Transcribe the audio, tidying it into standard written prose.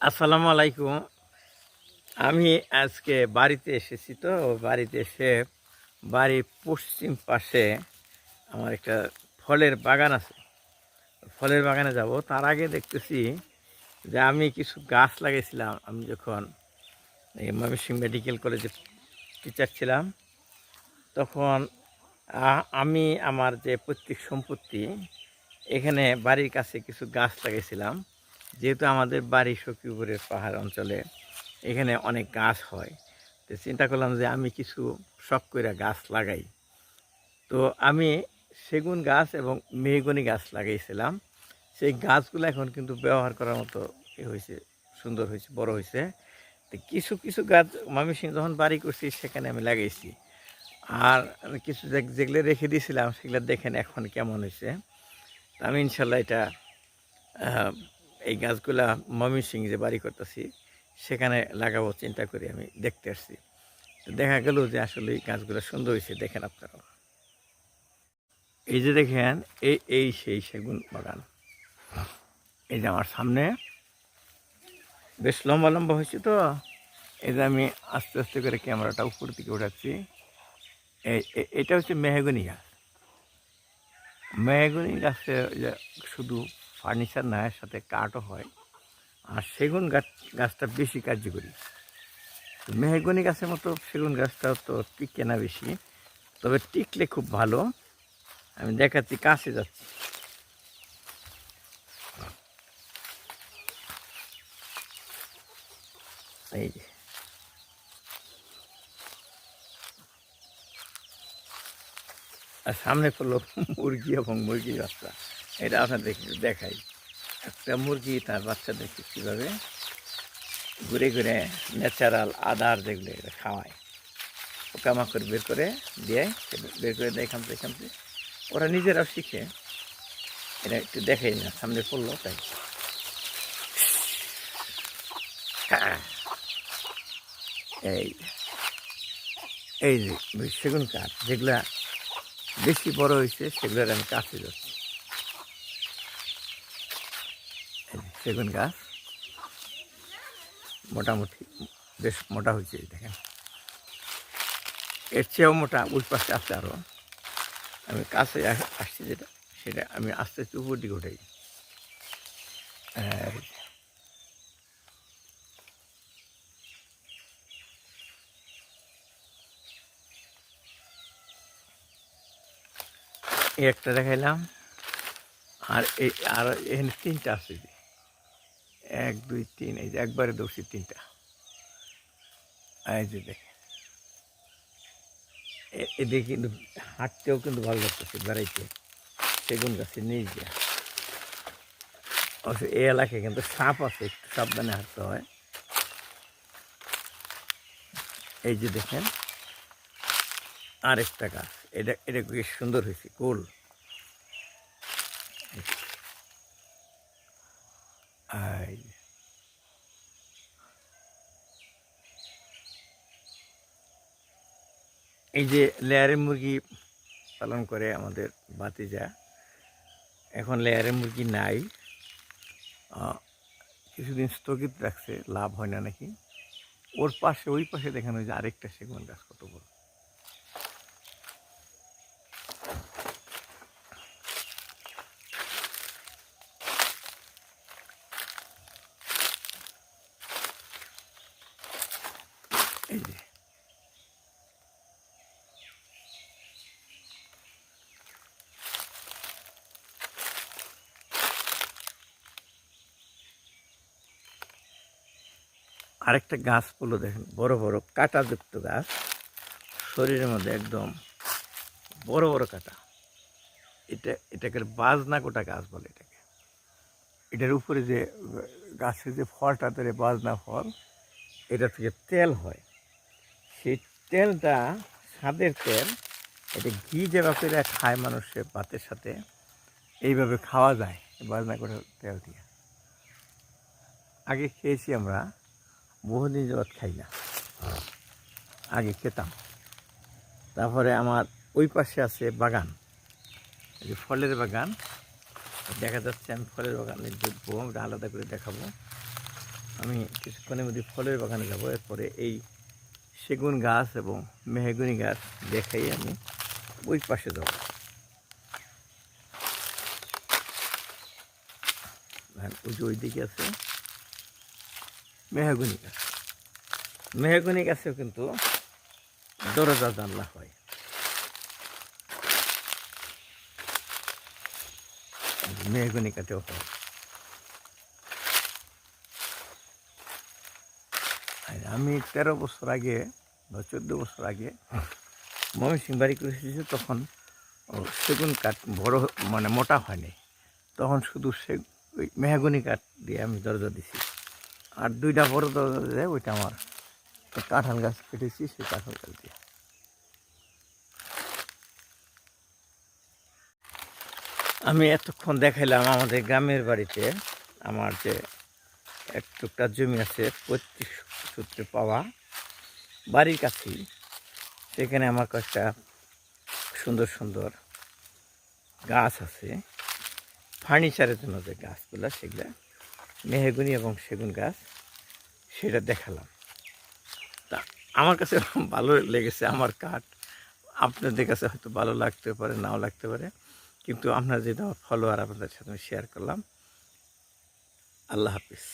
আসসালামু আলাইকুম। আমি আজকে বাড়িতে এসেছি, তো বাড়িতে এসে বাড়ির পশ্চিম পাশে আমার একটা ফলের বাগান আছে। ফলের বাগানে যাব, তার আগে দেখতেছি যে আমি কিছু গাছ লাগিয়েছিলাম। আমি যখন এই ময়মনসিংহ মেডিকেল কলেজে টিচার ছিলাম, তখন আমি আমার যে পৈতৃক সম্পত্তি, এখানে বাড়ির কাছে কিছু গাছ লাগিয়েছিলাম। যেহেতু আমাদের বাড়ি সখীপুরের পাহাড় অঞ্চলে, এখানে অনেক গাছ হয়, তো চিন্তা করলাম যে আমি কিছু শখ করে গাছ লাগাই। তো আমি সেগুন গাছ এবং মেহগনি গাছ লাগাইছিলাম। সেই গাছগুলো এখন কিন্তু ব্যবহার করার মতো হয়েছে, সুন্দর হয়েছে, বড় হয়েছে। তো কিছু কিছু গাছ ময়মনসিংহে যখন বাড়ি করছি সেখানে আমি লাগাইছি। আর আমি কিছু যেগুলো রেখে দিয়েছিলাম সেগুলো দেখেন এখন কেমন হয়েছে। আমি ইনশাল্লাহ এটা এই গাছগুলা ময়মনসিংহে যে বাড়ি করতেছি সেখানে লাগাবো চিন্তা করে আমি দেখতে আসছি। তো দেখা গেল যে আসলে এই গাছগুলো সুন্দর হয়েছে, দেখেন আপনারা। এই যে দেখেন, এই সেই সেগুন বাগান। এই যে আমার সামনে বেশ লম্বা লম্বা হয়েছে। তো এই যে আমি আস্তে আস্তে করে ক্যামেরাটা উপর দিকে উঠাচ্ছি। এটা হচ্ছে মেহগনি গাছ। মেহগনি গাছে শুধু ফার্নিচার না, এর সাথে কাঠও হয়। আর সেগুন গাছটা বেশি কার্যকরী। মেহগনি গাছের মতো সেগুন গাছটাও তো টিকে না বেশি, তবে টিকলে খুব ভালো। আমি দেখাচ্ছি, কাছে যাচ্ছি। এই যে আর সামনে পড়লো মুরগি এবং মুরগির বাচ্চা। এটা আপনাদের দেখাই। একটা মুরগি তার বাচ্চা দেখি কীভাবে ঘুরে ঘুরে ন্যাচারাল আদার যেগুলো এটা খাওয়ায়, পোকামাকড় বের করে দিয়ে, বের করে দেয় এখান থেকে। ওরা নিজেরাও শিখে। এটা একটু দেখাই না, সামনে পড়লো তাই। এই এই যে সেগুন কাঠ যেগুলা বেশি বড় হয়েছে সেগুলোর আমি কাছে যাচ্ছি। সেগুন গাছ মোটামুটি বেশ মোটা হয়েছে, দেখেন। এর চেয়েও মোটা ওই পাশে আছে আরও। আমি কাছে আসছি যেটা, সেটা আমি আস্তে আস্তে উপর দিকে উঠাই। এই একটা দেখাইলাম। আর আর এখানে তিনটা আছে, যে 1 2 3, এই যে একবারে দৌড়ছি তিনটা। এই যে দেখেন, এদিকে কিন্তু হাঁটতেও কিন্তু ভালো লাগতেছে বেড়াইতে, সেগুন গাছের নিচ দিয়ে। অবশ্য এই এলাকায় কিন্তু সাপ আছে, একটু সাবধানে হাঁটতে হয়। এই যে দেখেন আরেকটা গাছ, এটা বেশ সুন্দর হয়েছে, গোল। এই যে লেয়ারের মুরগি পালন করে আমাদের ভাতিজা, এখন লেয়ারের মুরগি নাই, কিছুদিন স্থগিত রাখছে, লাভ হয় না নাকি। ওর পাশে, ওই পাশে দেখেন ওই যে আরেকটা সেগুন গাছ কত বড়। এই যে আরেকটা গাছ পড়লো, দেখেন বড় বড় কাঁটাযুক্ত গাছ, শরীরের মধ্যে একদম বড় বড় কাঁটা। এটাকে বাজনা কোটা গাছ বলে এটাকে। এটার উপরে যে গাছের যে ফলটা ধরে বাজনা ফল, এটা থেকে তেল হয়। সেই তেলটা স্বাদের তেল। এটা ঘি যেভাবে করে খায় মানুষে ভাতের সাথে, এইভাবে খাওয়া যায় বাজনা করে তেল দিয়ে। আগে খেয়েছি আমরা, বহুদিন যাবৎ খাই না, আগে খেতাম। তারপরে আমার ওই পাশে আছে বাগান, এই যে ফলের বাগান দেখা যাচ্ছে। আমি ফলের বাগানে ঢুকবো, আমরা আলাদা করে দেখাবো। আমি কিছুক্ষণের মধ্যে ফলের বাগানে যাব, এরপরে এই সেগুন গাছ এবং মেহগনি গাছ দেখাই আমি ওই পাশে যাব। ওই যে ওইদিকে আছে মেহগনি গাছ। মেহগনি গাছেও কিন্তু দরজা জানলা হয়। মেহগনি কাঠেও হয়। আমি 13 বছর আগে বা 14 বছর আগে ময়মনসিংহ বাড়ি করে এসেছি, তখন সেগুন কাঠ বড় মানে মোটা হয়নি, তখন শুধু ওই মেহগনি কাঠ দিয়ে আমি দরজা দিছি। আর 2টা বড় দরজা দিয়ে ওইটা আমার কাঁঠাল গাছ কেটেছি, সেই কাঁঠাল গাছ দিয়ে। আমি এতক্ষণ দেখাইলাম আমাদের গ্রামের বাড়িতে আমার যে এক টুকটা জমি আছে পৈতৃক সূত্রে পাওয়া, বাড়ির কাছেই। সেখানে আমার কয়েকটা সুন্দর সুন্দর গাছ আছে, ফার্নিচারের জন্য যে গাছগুলো, সেগুলো মেহগনি এবং সেগুন গাছ, সেটা দেখালাম। তা আমার কাছে ভালো লেগেছে আমার কাঠ। আপনাদের কাছে হয়তো ভালো লাগতে পারে, নাও লাগতে পারে, কিন্তু আপনারা যেটা ফলোয়ার, আপনাদের সাথে শেয়ার করলাম। আল্লাহ হাফিজ।